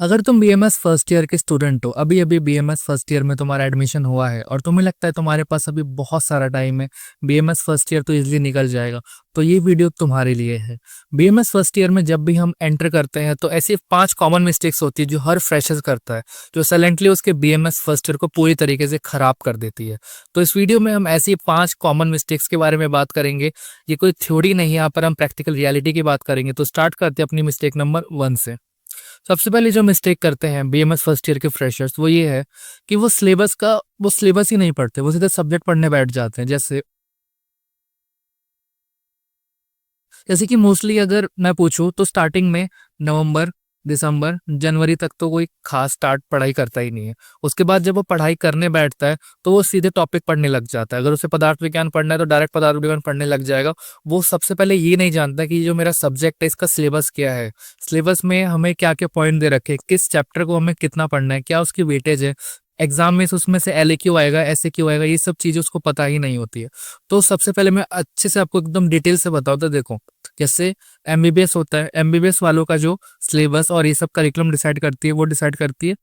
अगर तुम BMS first year के स्टूडेंट हो, अभी अभी बीएमएस फर्स्ट ईयर में तुम्हारा एडमिशन हुआ है और तुम्हें लगता है तुम्हारे पास अभी बहुत सारा टाइम है, बीएमएस फर्स्ट ईयर तो इजीली निकल जाएगा, तो ये वीडियो तुम्हारे लिए है। बीएमएस फर्स्ट ईयर में जब भी हम एंटर करते हैं तो ऐसी 5 कॉमन मिस्टेक्स होती है जो हर फ्रेशर करता है, जो साइलेंटली उसके बीएमएस फर्स्ट ईयर को पूरी तरीके से खराब कर देती है। तो इस वीडियो में हम ऐसी 5 कॉमन मिस्टेक्स के बारे में बात करेंगे। ये कोई थ्योरी नहीं है, यहाँ पर हम प्रैक्टिकल रियलिटी की बात करेंगे। तो स्टार्ट करते हैं अपनी मिस्टेक नंबर 1 से। सबसे पहले जो मिस्टेक करते हैं बीएमएस फर्स्ट ईयर के फ्रेशर्स, वो ये है कि वो सिलेबस ही नहीं पढ़ते, वो सीधे सब्जेक्ट पढ़ने बैठ जाते हैं। जैसे कि मोस्टली अगर मैं पूछूं तो स्टार्टिंग में नवंबर, दिसंबर, जनवरी तक तो कोई खास स्टार्ट पढ़ाई करता ही नहीं है। उसके बाद जब वो पढ़ाई करने बैठता है तो वो सीधे टॉपिक पढ़ने लग जाता है। अगर उसे पदार्थ विज्ञान पढ़ना है तो डायरेक्ट पदार्थ विज्ञान पढ़ने लग जाएगा। वो सबसे पहले ये नहीं जानता कि जो मेरा सब्जेक्ट है इसका सिलेबस क्या है, सिलेबस में हमें क्या क्या पॉइंट दे रखे, किस चैप्टर को हमें कितना पढ़ना है, क्या उसकी वेटेज है, एग्जाम में से उसमें से एल क्यू आएगा, ऐसे क्यों आएगा, ये सब चीजें उसको पता ही नहीं होती है। तो सबसे पहले मैं अच्छे से आपको एकदम डिटेल से बताऊँ तो देखो, जैसे एमबीबीएस होता है, एमबीबीएस वालों का जो सिलेबस और ये सब करिकुलम डिसाइड करती है, वो डिसाइड करती है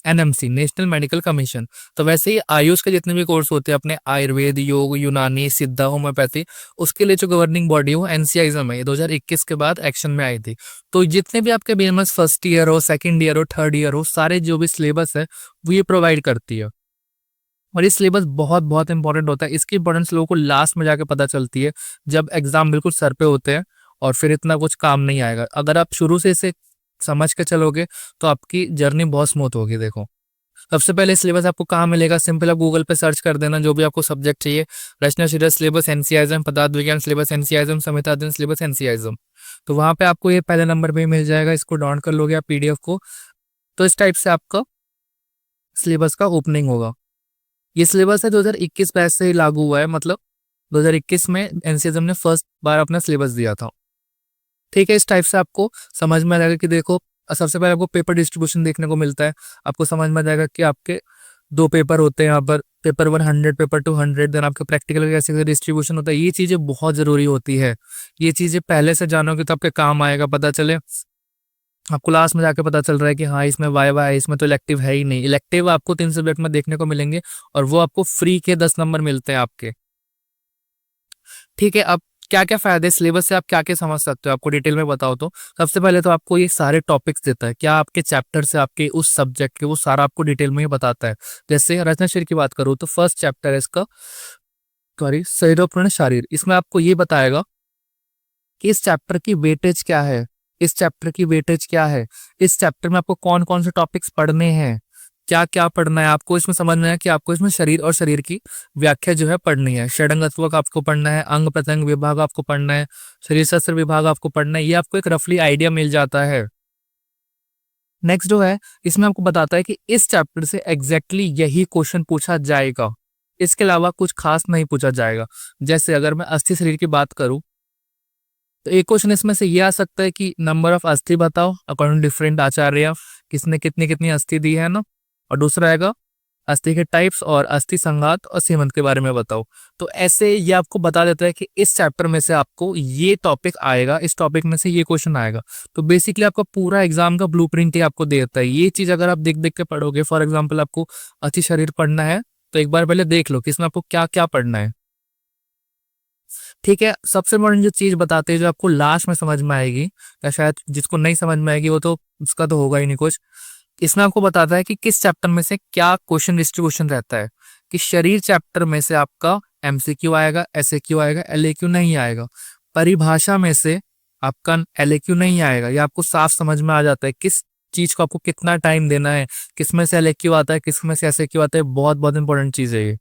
एनएमसी, नेशनल मेडिकल कमीशन। तो वैसे ही आयुष के जितने भी कोर्स होते हैं अपने, आयुर्वेद, योग, यूनानी, सिद्धा, होम्योपैथी, उसके लिए जो गवर्निंग बॉडी है वो एनसीआईजम है। ये 2021 के बाद एक्शन में आई थी। तो जितने भी आपके बीएमएस फर्स्ट ईयर हो, सेकंड ईयर हो, थर्ड ईयर हो, सारे जो भी सिलेबस है वो ये प्रोवाइड करती है। और ये सिलेबस बहुत बहुत इंपॉर्टेंट होता है। इसकी इंपॉर्टेंस लोगों को लास्ट में जाके पता चलती है, जब एग्जाम बिल्कुल सर पे होते हैं और फिर इतना कुछ काम नहीं आएगा। अगर आप शुरू से इसे समझ के चलोगे तो आपकी जर्नी बहुत स्मूथ होगी। देखो, सबसे पहले सिलेबस आपको कहाँ मिलेगा? सिंपल, आप गूगल पे सर्च कर देना जो भी आपको सब्जेक्ट चाहिए, रचना शीर्षक सिलेबस एनसीआईजम, पदार्थ विज्ञान सिलेबस एनसीआईजम, संहिता अध्ययन सिलेबस एनसीआईजम। तो वहां पे आपको ये पहले नंबर पे ही मिल जाएगा। इसको डाउनलोड कर लोगे आप पीडीएफ को, तो इस टाइप से आपका सिलेबस का ओपनिंग होगा। ये सिलेबस है 2021 बैच से ही लागू हुआ है, मतलब 2021 में एनसीएजम ने फर्स्ट बार अपना सिलेबस दिया था। ठीक है, इस टाइप से आपको समझ में आ जाएगा कि देखो, सबसे पहले आपको पेपर डिस्ट्रीब्यूशन देखने को मिलता है। आपको समझ में आ जाएगा कि आपके 2 पेपर होते हैं यहाँ पर, पेपर 100, पेपर 200, देन आपके प्रैक्टिकल कैसे कैसे डिस्ट्रीब्यूशन होता है। ये चीजें बहुत जरूरी होती है। ये चीजें पहले से जानोगे तो आपके काम आएगा। पता चले आपको लास्ट में जाके पता चल रहा है कि हाँ इसमें वाइवा है, इसमें तो इलेक्टिव है ही नहीं। इलेक्टिव आपको 3 सब्जेक्ट में देखने को मिलेंगे और वो आपको फ्री के 10 नंबर मिलते हैं आपके। ठीक है, अब क्या क्या फायदे सिलेबस से आप क्या क्या समझ सकते हो, आपको डिटेल में बताओ तो। सबसे पहले तो आपको ये सारे टॉपिक्स देता है, क्या आपके चैप्टर से आपके उस सब्जेक्ट के, वो सारा आपको डिटेल में ही बताता है। जैसे रचना शरीर की बात करूँ तो फर्स्ट चैप्टर है इसका, सॉरी, शरीरोपरण शरीर। इसमें आपको ये बताएगा कि इस चैप्टर की वेटेज क्या है, इस चैप्टर की वेटेज क्या है, इस चैप्टर में आपको कौन कौन से टॉपिक्स पढ़ने हैं, क्या क्या पढ़ना है आपको। इसमें समझना है कि आपको इसमें शरीर और शरीर की व्याख्या जो है पढ़नी है, षडंगत्व का आपको पढ़ना है, अंग प्रत्यंग विभाग आपको पढ़ना है, शरीर शास्त्र विभाग आपको पढ़ना है। ये आपको एक रफली आइडिया मिल जाता है। नेक्स्ट जो है, इसमें आपको बताता है कि इस चैप्टर से एग्जैक्टली यही क्वेश्चन पूछा जाएगा, इसके अलावा कुछ खास नहीं पूछा जाएगा। जैसे अगर मैं अस्थि शरीर की बात करूं तो एक क्वेश्चन इसमें से ये आ सकता है कि नंबर ऑफ अस्थि बताओ अकॉर्डिंग डिफरेंट आचार्य, किसने कितनी कितनी अस्थि दी है ना। और दूसरा आएगा अस्थि के टाइप्स और अस्थि संघात और सीमंत के बारे में बताओ। तो ऐसे ये आपको बता देता है कि इस चैप्टर में से आपको ये टॉपिक आएगा, इस टॉपिक में से ये क्वेश्चन आएगा। तो बेसिकली आपका पूरा एग्जाम का ब्लूप्रिंट ही आपको दे देता है। ये चीज अगर आप देख देख के पढ़ोगे, फॉर एग्जाम्पल आपको अस्थि शरीर पढ़ना है तो एक बार पहले देख लो कि इसमें आपको क्या क्या पढ़ना है। ठीक है, सबसे इम्पोर्टेंट जो चीज बताते हैं जो आपको लास्ट में समझ में आएगी, या शायद जिसको नहीं समझ में आएगी वो तो उसका तो होगा ही नहीं कुछ। इसमें आपको बताता है कि किस चैप्टर में से क्या क्वेश्चन डिस्ट्रीब्यूशन रहता है, कि शरीर चैप्टर में से आपका एमसीक्यू आएगा, एसएक्यू आएगा, एलएक्यू नहीं आएगा। परिभाषा में से आपका एलएक्यू नहीं आएगा। ये आपको साफ समझ में आ जाता है किस चीज को आपको कितना टाइम देना है, किसमें से एलएक्यू आता है, किसमें से एसएक्यू आता है। बहुत बहुत इंपॉर्टेंट चीज है ये।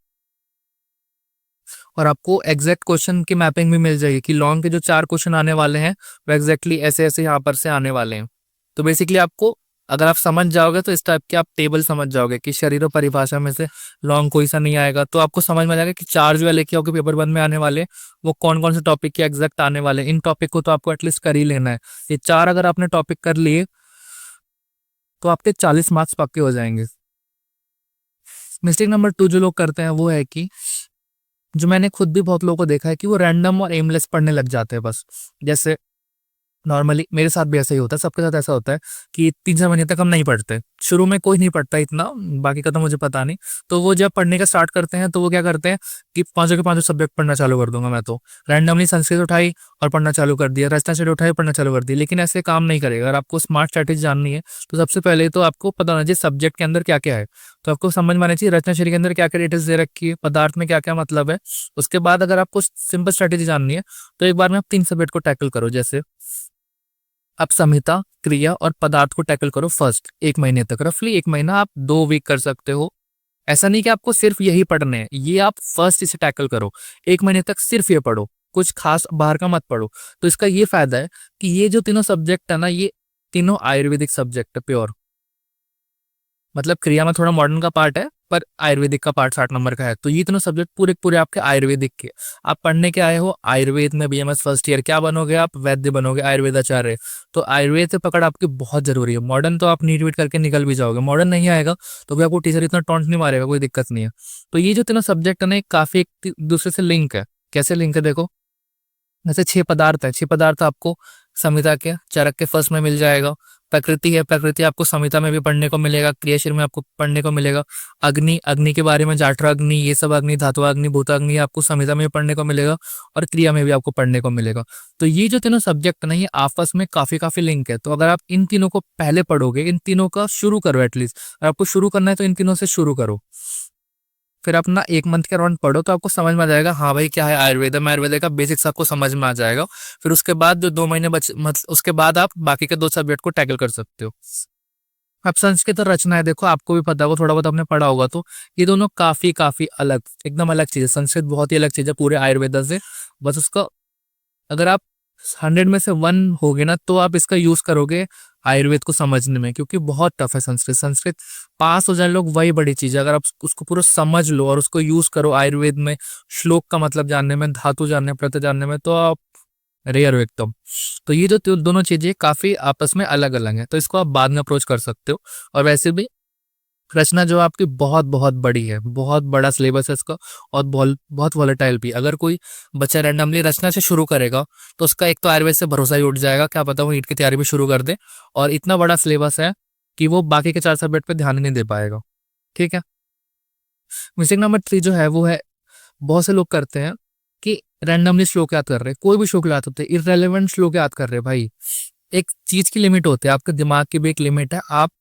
और आपको एग्जैक्ट क्वेश्चन की मैपिंग भी मिल जाएगी कि लॉन्ग के जो 4 क्वेश्चन आने वाले हैं वो एग्जैक्टली ऐसे ऐसे यहाँ पर से आने वाले हैं। तो बेसिकली आपको, अगर आप समझ जाओगे तो इस टाइप के आप टेबल समझ जाओगे कि शरीर और परिभाषा में से लॉन्ग कोई सा नहीं आएगा, तो आपको समझ में आ जाएगा कि 4 जो लेके आओगे पेपर 1 में आने वाले, वो कौन कौन से टॉपिक के एग्जैक्ट आने वाले। इन टॉपिक को तो आपको एटलीस्ट कर ही लेना है। ये 4 अगर आपने टॉपिक कर लिए तो आपके 40 मार्क्स पक्के हो जाएंगे। मिस्टेक नंबर 2 जो लोग करते हैं वो है कि, जो मैंने खुद भी बहुत लोगों को देखा है कि वो रैंडम और एमलेस पढ़ने लग जाते हैं बस। जैसे नॉर्मली मेरे साथ भी ऐसा ही होता है, सबके साथ ऐसा होता है कि 3-6 महीने तक हम नहीं पढ़ते। शुरू में कोई नहीं पढ़ता इतना, बाकी का तो मुझे पता नहीं। तो वो जब पढ़ने का स्टार्ट करते हैं तो वो क्या करते हैं कि पाँचों के पाँचों सब्जेक्ट पढ़ना चालू कर दूंगा मैं तो। रैंडमली संस्कृत उठाई और पढ़ना चालू कर दिया, रचना शैली उठाई पढ़ना चालू कर दिया। लेकिन ऐसे काम नहीं करेगा। अगर आपको स्मार्ट स्ट्रैटेजी जाननी है तो सबसे पहले तो आपको पता होना चाहिए सब्जेक्ट के अंदर क्या क्या है। तो आपको समझ में आना चाहिए रचना शैली के अंदर क्या क्या डिटेल्स दे रखी है, पदार्थ में क्या क्या मतलब है। उसके बाद अगर आपको सिंपल स्ट्रैटेजी जाननी है तो एक बार में आप 3 सब्जेक्ट को टैकल करो। जैसे आप संहिता, क्रिया और पदार्थ को टैकल करो फर्स्ट 1 महीने तक। रफली 1 महीना आप 2 वीक कर सकते हो। ऐसा नहीं कि आपको सिर्फ यही पढ़ने हैं, ये आप फर्स्ट इसे टैकल करो। 1 महीने तक सिर्फ ये पढ़ो, कुछ खास बाहर का मत पढ़ो। तो इसका ये फायदा है कि ये जो तीनों सब्जेक्ट है ना, ये तीनों आयुर्वेदिक सब्जेक्ट है प्योर। मतलब क्रिया में थोड़ा मॉडर्न का पार्ट है पर आयुर्वेदिक का पार्ट 60 नंबर का है। तो ये तीनों सब्जेक्ट पूरे पूरे आपके आयुर्वेदिक के। आप पढ़ने के आए हो आयुर्वेद में बीएमएस फर्स्ट ईयर, क्या बनोगे आप? वैद्य बनोगे, आयुर्वेदाचार्य। तो आयुर्वेद से पकड़ आपकी बहुत जरूरी है। मॉडर्न तो आप नीट वीट करके निकल भी जाओगे, मॉडर्न नहीं आएगा तो भी आपको टीचर इतना टॉन्ट नहीं मारेगा, कोई दिक्कत नहीं है। तो ये जो तीनों सब्जेक्ट है ना, काफी एक दूसरे से लिंक है। कैसे लिंक है देखो, जैसे 6 पदार्थ है, 6 पदार्थ आपको संहिता के चरक के फर्स्ट में मिल जाएगा। प्रकृति है, प्रकृति आपको संहिता में भी पढ़ने को मिलेगा, क्रियाशील में आपको पढ़ने को मिलेगा। अग्नि, अग्नि के बारे में जाठर अग्नि, ये सब अग्नि, धातु अग्नि, भूत अग्नि आपको संहिता में भी पढ़ने को मिलेगा और क्रिया में भी आपको पढ़ने को मिलेगा। तो ये जो तीनों सब्जेक्ट ना, ये आपस में काफी काफी लिंक है। तो अगर आप इन तीनों को पहले पढ़ोगे, इन तीनों का शुरू करो एटलीस्ट। अगर आपको शुरू करना है तो इन तीनों से शुरू करो। फिर अपना 1 मंथ के अराउंड पढ़ो तो आपको समझ में आ जाएगा हाँ भाई क्या है आयुर्वेदम, आयुर्वेद का बेसिक्स आपको समझ में आ जाएगा। फिर उसके बाद जो 2 महीने उसके बाद आप बाकी के 2 सब्जेक्ट को टैकल कर सकते हो। अब संस्कृत और रचना है, देखो आपको भी पता होगा, थोड़ा बहुत आपने पढ़ा होगा। तो ये दोनों काफी काफी अलग, एकदम अलग चीज है। संस्कृत बहुत ही अलग चीज है पूरे आयुर्वेद से। बस उसका अगर आप 100 में से 1 होगे ना तो आप इसका यूज करोगे आयुर्वेद को समझने में, क्योंकि बहुत टफ है संस्कृत। संस्कृत पास हो जाए लोग वही बड़ी चीज है। अगर आप उसको पूरा समझ लो और उसको यूज करो आयुर्वेद में, श्लोक का मतलब जानने में, धातु जानने में, प्रत्यय जानने में, तो आप रेयर हो एकदम। तो ये जो दोनों चीजें काफी आपस में अलग अलग हैं, तो इसको आप बाद में अप्रोच कर सकते हो। और वैसे भी रचना जो आपकी बहुत बहुत बड़ी है, बहुत बड़ा सिलेबस है इसका और बहुत बहुत वॉलेटाइल भी। अगर कोई बच्चा रैंडमली रचना से शुरू करेगा तो उसका एक तो आयुर्वेद से भरोसा ही उठ जाएगा, क्या पता वो नीट की तैयारी भी शुरू कर दे। और इतना बड़ा सिलेबस है कि वो बाकी के 4 सब्जेक्ट पे ध्यान ही नहीं दे पाएगा। ठीक है। मिस्टेक नंबर 3 जो है वो है, बहुत से लोग करते हैं कि रैंडमली श्लोक याद कर रहे हैं, कोई भी श्लोक याद होते हैं, इररेलेवेंट श्लोक याद कर रहे हैं। भाई एक चीज की लिमिट होती है, आपके दिमाग की भी एक लिमिट है। आप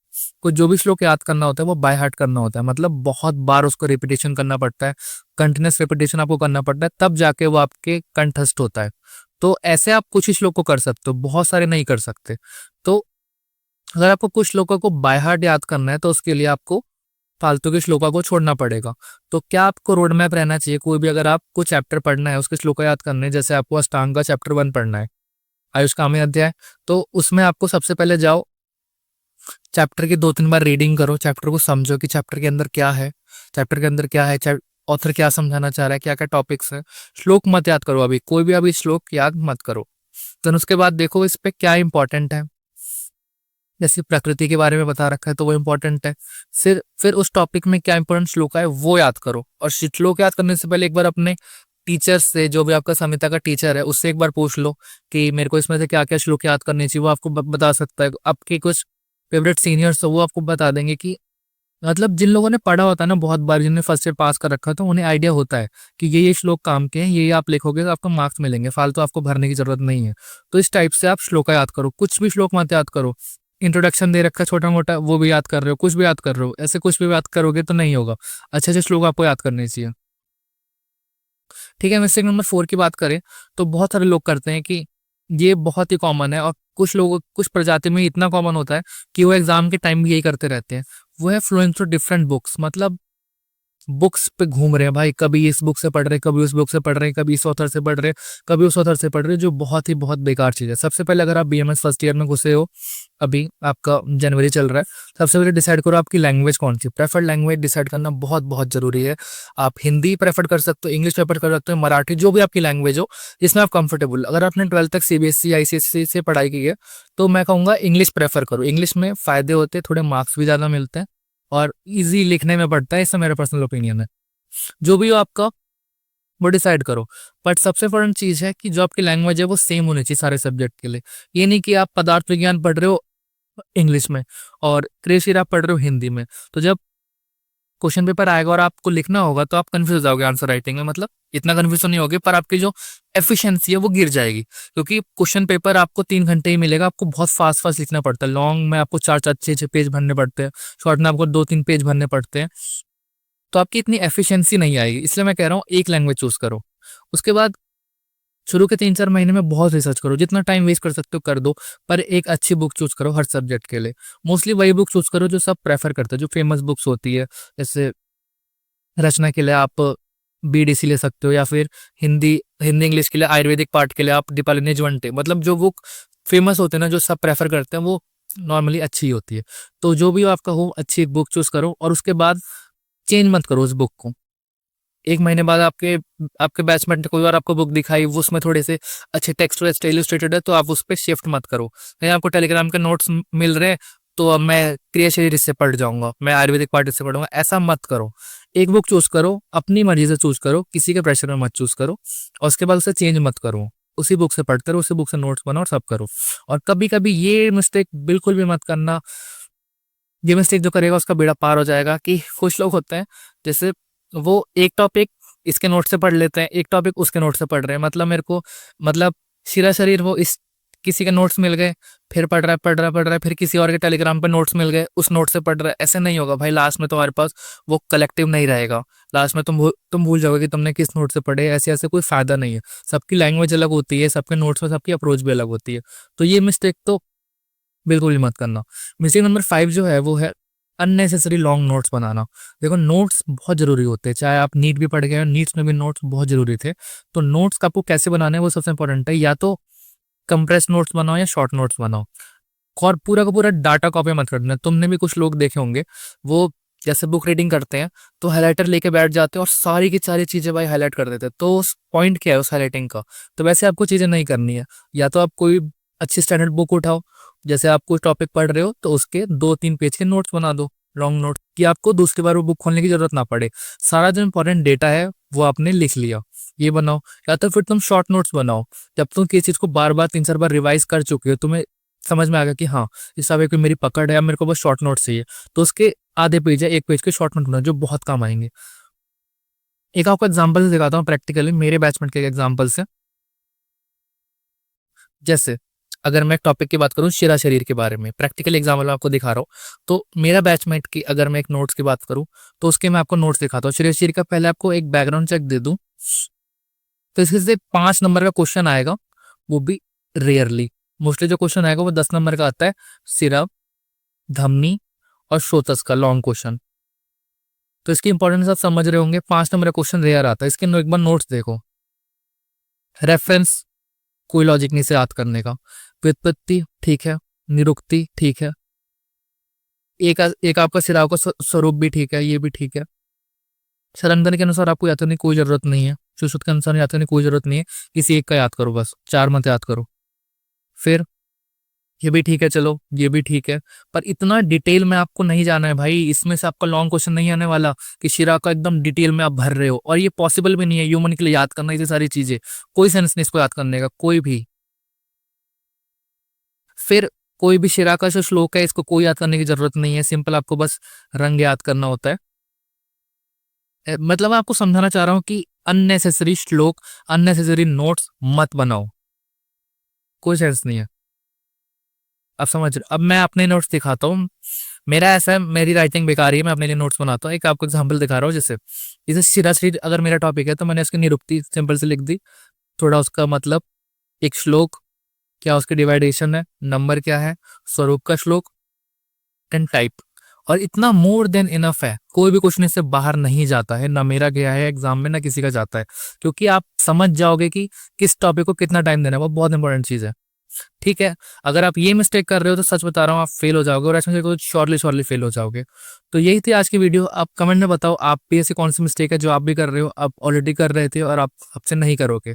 को जो भी श्लोक याद करना होता है वो बाय हार्ट करना होता है, मतलब बहुत बार उसको रिपीटेशन करना पड़ता है, कंटिन्यूस रिपीटेशन आपको करना पड़ता है, तब जाके वो आपके कंठस्थ होता है। तो ऐसे आप कुछ ही श्लोक को कर सकते हो, बहुत सारे नहीं कर सकते। तो अगर आपको कुछ श्लोकों को बाय हार्ट याद करना है तो उसके लिए आपको फालतू के श्लोका को छोड़ना पड़ेगा। तो क्या आपको रोड मैप रहना चाहिए, कोई भी अगर आपको चैप्टर पढ़ना है उसके श्लोक याद करने, जैसे आपको अष्टांग का चैप्टर 1 पढ़ना है, आयुष्कामी अध्याय, तो उसमें आपको सबसे पहले जाओ, चैप्टर की 2-3 बार रीडिंग करो, चैप्टर को समझो कि चैप्टर के अंदर क्या है, चैप्टर के अंदर क्या है, ऑथर क्या समझाना चाह रहा है, क्या क्या टॉपिक्स है। श्लोक मत याद करो अभी, कोई भी अभी श्लोक याद मत करो। तो उसके बाद देखो इस पे क्या इंपॉर्टेंट है। जैसे प्रकृति के बारे में बता रखा है तो वो इंपॉर्टेंट है। फिर उस टॉपिक में क्या इंपॉर्टेंट श्लोक है वो याद करो। और श्लोक याद करने से पहले एक बार अपने टीचर से, जो भी आपका संहिता का टीचर है, उससे एक बार पूछ लो कि मेरे को इसमें से क्या क्या श्लोक याद करनी चाहिए। वो आपको बता सकता है। आपके कुछ फेवरेट सीनियर्स हो वो आपको बता देंगे कि मतलब जिन लोगों ने पढ़ा होता है ना बहुत बार, जिन्होंने फर्स्ट ईयर पास कर रखा है, तो उन्हें आइडिया होता है कि ये श्लोक काम के हैं, ये आप लिखोगे तो आपको मार्क्स मिलेंगे, फालतू आपको भरने की जरूरत नहीं है। तो इस टाइप से आप श्लोक याद करो, कुछ भी श्लोक मत याद करो। इंट्रोडक्शन दे रखा है छोटा मोटा, वो भी याद कर रहे हो, कुछ भी याद कर रहे हो, ऐसे कुछ भी याद करोगे तो नहीं होगा। अच्छे अच्छे श्लोक आपको याद करने चाहिए। ठीक है। मिस्टेक नंबर 4 की बात करें तो बहुत सारे लोग करते हैं कि ये बहुत ही कॉमन है, और कुछ लोगों कुछ प्रजाति में इतना कॉमन होता है कि वो एग्जाम के टाइम भी यही करते रहते हैं। वो है फ्लोइंग थ्रू डिफरेंट बुक्स, मतलब बुक्स पे घूम रहे हैं भाई, कभी इस बुक से पढ़ रहे, कभी उस बुक से पढ़ रहे, कभी इस ऑथर से पढ़ रहे, कभी उस ऑथर से पढ़ रहे, जो बहुत ही बहुत बेकार चीज है। सबसे पहले अगर आप बीएमएस फर्स्ट ईयर में घुसे हो, अभी आपका जनवरी चल रहा है, सबसे पहले डिसाइड करो आपकी लैंग्वेज कौन सी। प्रेफर्ड लैंग्वेज डिसाइड करना बहुत बहुत जरूरी है। आप हिंदी प्रेफर कर सकते हो, इंग्लिश प्रेफर कर सकते हो, मराठी, जो भी आपकी लैंग्वेज हो जिसमें आप कंफर्टेबल। अगर आपने 12th तक सीबीएसई आईसीएसई से पढ़ाई की है तो मैं कहूँगा इंग्लिश प्रेफर करो। इंग्लिश में फायदे होते हैं, थोड़े मार्क्स भी ज्यादा मिलते हैं और ईजी लिखने में पड़ता है, इससे मेरा पर्सनल ओपिनियन है। जो भी हो आपका वो डिसाइड करो। बट सबसे इम्पोर्टेंट चीज़ है कि जो आपकी लैंग्वेज है वो सेम होनी चाहिए सारे सब्जेक्ट के लिए। ये नहीं कि आप पदार्थ विज्ञान पढ़ रहे हो इंग्लिश में और कृषि आप पढ़ रहे हो हिंदी में, तो जब क्वेश्चन पेपर आएगा और आपको लिखना होगा तो आप कंफ्यूज हो जाओगे आंसर राइटिंग में। मतलब इतना कंफ्यूजन नहीं होगे, पर आपकी जो एफिशिएंसी है वो गिर जाएगी, क्योंकि क्वेश्चन पेपर आपको 3 घंटे ही मिलेगा। आपको बहुत फास्ट फास्ट लिखना पड़ता है। लॉन्ग में आपको 4-4 6-6 पेज भरने पड़ते हैं, शॉर्ट में आपको 2-3 पेज भरने पड़ते हैं। तो आपकी इतनी एफिशिएंसी नहीं आएगी। इसलिए मैं कह रहा हूँ एक लैंग्वेज चूज करो। उसके बाद शुरू के 3-4 महीने में बहुत रिसर्च करो, जितना टाइम वेस्ट कर सकते हो कर दो, पर एक अच्छी बुक चूज करो हर सब्जेक्ट के लिए। मोस्टली वही बुक चूज करो जो सब प्रेफर करते हैं, जो फेमस बुक्स होती है। जैसे रचना के लिए आप बीडीसी ले सकते हो, या फिर हिंदी हिंदी इंग्लिश के लिए आयुर्वेदिक पार्ट के लिए आप दीपाली निजवंटे। मतलब जो बुक फेमस होते हैं ना, जो सब प्रेफर करते हैं, वो नॉर्मली अच्छी होती है। तो जो भी आपका हो अच्छी एक बुक चूज करो, और उसके बाद चेंज मत करो उस बुक को। 1 महीने बाद आपके आपके बैचमेट ने कोई और आपको बुक दिखाई, वो उसमें थोड़े से अच्छे टेक्स्ट वेस्ट इलस्ट्रेटेड है, तो आप उस पर शिफ्ट मत करो। कहीं आपको टेलीग्राम के नोट्स मिल रहे हैं तो अब मैं क्रिया शरीर इससे पढ़ जाऊंगा, मैं आयुर्वेदिक पार्ट इससे पढ़ूंगा, ऐसा मत करो। एक बुक चूज करो, अपनी मर्जी से चूज करो, किसी के प्रेशर में मत चूज करो, और उसके बाद उसे चेंज मत करो। उसी बुक से पढ़ते रहो, उसी बुक से नोट्स बनाओ और सब करो। और कभी कभी ये मिस्टेक बिल्कुल भी मत करना, ये मिस्टेक जो करेगा उसका बेड़ा पार हो जाएगा। कि कुछ लोग होते हैं जैसे वो एक टॉपिक इसके नोट से पढ़ लेते हैं, एक टॉपिक उसके नोट से पढ़ रहे हैं। मतलब मेरे को मतलब शिरा शरीर वो इस किसी के नोट्स मिल गए, फिर पढ़ रहा है, फिर किसी और के टेलीग्राम पे नोट्स मिल गए, उस नोट से पढ़ रहा है। ऐसे नहीं होगा भाई, लास्ट में तुम्हारे पास वो कलेक्टिव नहीं रहेगा। लास्ट में तुम भूल जाओगे कि तुमने किस नोट से पढ़े। ऐसे ऐसे कोई फायदा नहीं है। सबकी लैंग्वेज अलग होती है, सबके नोट्स में सबकी अप्रोच भी अलग होती है। तो ये मिस्टेक तो बिल्कुल भी मत करना। मिस्टेक नंबर 5 जो है वो है अननेसेसरी लॉन्ग नोट्स बनाना। देखो नोट्स बहुत जरूरी होते हैं, चाहे आप नीट भी पढ़ गए हो, नीट्स में भी नोट्स बहुत जरूरी थे। तो नोट्स का आपको कैसे बनाना है वो सबसे इंपॉर्टेंट है। या तो कंप्रेस नोट्स बनाओ या शॉर्ट नोट्स बनाओ, और पूरा का पूरा डाटा कॉपी मत करना। तुमने भी कुछ लोग देखे होंगे, वो जैसे बुक रीडिंग करते हैं तो हाइलाइटर लेके बैठ जाते हैं और सारी की सारी चीजें भाई हाईलाइट कर देते हैं। तो उस पॉइंट क्या है उस हाईलाइटिंग का? तो वैसे आपको चीजें नहीं करनी है। या तो आप कोई अच्छी स्टैंडर्ड बुक उठाओ, जैसे आप कोई टॉपिक पढ़ रहे हो तो उसके 2-3 पेज के नोट्स बना दो, लॉन्ग नोट, कि आपको दूसरी बार वो बुक खोलने की जरूरत ना पड़े। सारा जो इंपॉर्टेंट डेटा है वो आपने लिख लिया, ये बनाओ। या तो फिर तुम शॉर्ट नोट्स बनाओ। जब तुम किसी चीज को बार बार 3-4 बार रिवाइज कर चुके हो, तुम्हें समझ में आ गया कि हाँ इस सब एक मेरी पकड़ है, मेरे को बस शॉर्ट नोट चाहिए, तो उसके आधे पेज है 1 पेज के शॉर्ट नोट बनाओ जो बहुत काम आएंगे। एक आपको एग्जाम्पल दिखाता हूँ प्रैक्टिकली, मेरे बैचमेंट के एग्जाम्पल से। जैसे अगर मैं एक टॉपिक की बात करूं शिरा शरीर के बारे में, प्रैक्टिकल एग्जाम्पल आपको दिखा रहा हूँ। तो मेरा बैचमेट की अगर मैं एक नोट्स की बात करूं तो उसके मैं आपको नोट्स दिखाता हूँ। शिरा शरीर का पहले आपको एक बैकग्राउंड चेक दे दूं, तो इसके से 5 नंबर का क्वेश्चन आएगा, वो भी रेयरली। मोस्टली जो क्वेश्चन आएगा वो 10 नंबर का आता है। सिरा, धमनी और श्रोतस का लॉन्ग क्वेश्चन। तो इसकी इंपॉर्टेंस आप समझ रहे होंगे। 5 नंबर का क्वेश्चन रेयर आता है। इसके एक बार नोट्स देखो। रेफरेंस कोई लॉजिक नहीं से याद करने का। व्युत्पत्ति ठीक है, निरुक्ति ठीक है, एक आपका सिराव का स्वरूप भी ठीक है, ये भी ठीक है। सरंदन के अनुसार आपको याद करने की कोई जरूरत नहीं है, सुश्रुत के अनुसार याद करने की कोई जरूरत नहीं है। किसी एक का याद करो, बस 4 मत याद करो। फिर ये भी ठीक है, चलो ये भी ठीक है, पर इतना डिटेल में आपको नहीं जाना है भाई। इसमें से आपका लॉन्ग क्वेश्चन नहीं आने वाला कि शिरा का एकदम डिटेल में आप भर रहे हो, और ये पॉसिबल भी नहीं है ह्यूमन के लिए याद करना ये सारी चीजें। कोई सेंस नहीं इसको याद करने का, कोई भी। फिर कोई भी शिरा का जो श्लोक है इसको कोई याद करने की जरूरत नहीं है, सिंपल आपको बस रंग याद करना होता है। मतलब मैं आपको समझाना चाह रहा हूँ कि अननेसेसरी श्लोक, अननेसेसरी नोट्स मत बनाओ, कोई सेंस नहीं है। अब समझ रहे? अब मैं अपने नोट्स दिखाता हूँ। मेरा ऐसा है, मेरी राइटिंग बेकार ही है, मैं अपने लिए नोट्स बनाता हूँ। एक आपको एग्जांपल दिखा रहा हूँ। जैसे शिरा शरीर अगर मेरा टॉपिक है तो मैंने उसकी निरुक्ति सिंपल से लिख दी, थोड़ा उसका मतलब, एक श्लोक क्या उसकी डिवाइडेशन है, नंबर क्या है, स्वरूप का श्लोक, एंड टाइप। और इतना मोर देन इनफ है। कोई भी क्वेश्चन इससे बाहर नहीं जाता है, ना मेरा गया है एग्जाम में, ना किसी का जाता है, क्योंकि आप समझ जाओगे कि किस टॉपिक को कितना टाइम देना है। वो बहुत इंपॉर्टेंट चीज है, ठीक है। अगर आप ये मिस्टेक कर रहे हो तो सच बता रहा हूँ आप फेल हो जाओगे, और ऐसे तो श्योरली फेल हो जाओगे। तो यही थी आज की वीडियो। आप कमेंट में बताओ आप भी ऐसी कौन सी मिस्टेक है जो आप भी कर रहे हो, आप ऑलरेडी कर रहे थे और आप आपसे नहीं करोगे।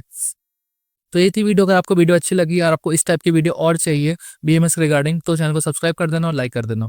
तो ये थी वीडियो। अगर आपको वीडियो अच्छी लगी और आपको इस टाइप की वीडियो और चाहिए बीएमएस रिगार्डिंग, तो चैनल को सब्सक्राइब कर देना और लाइक कर देना।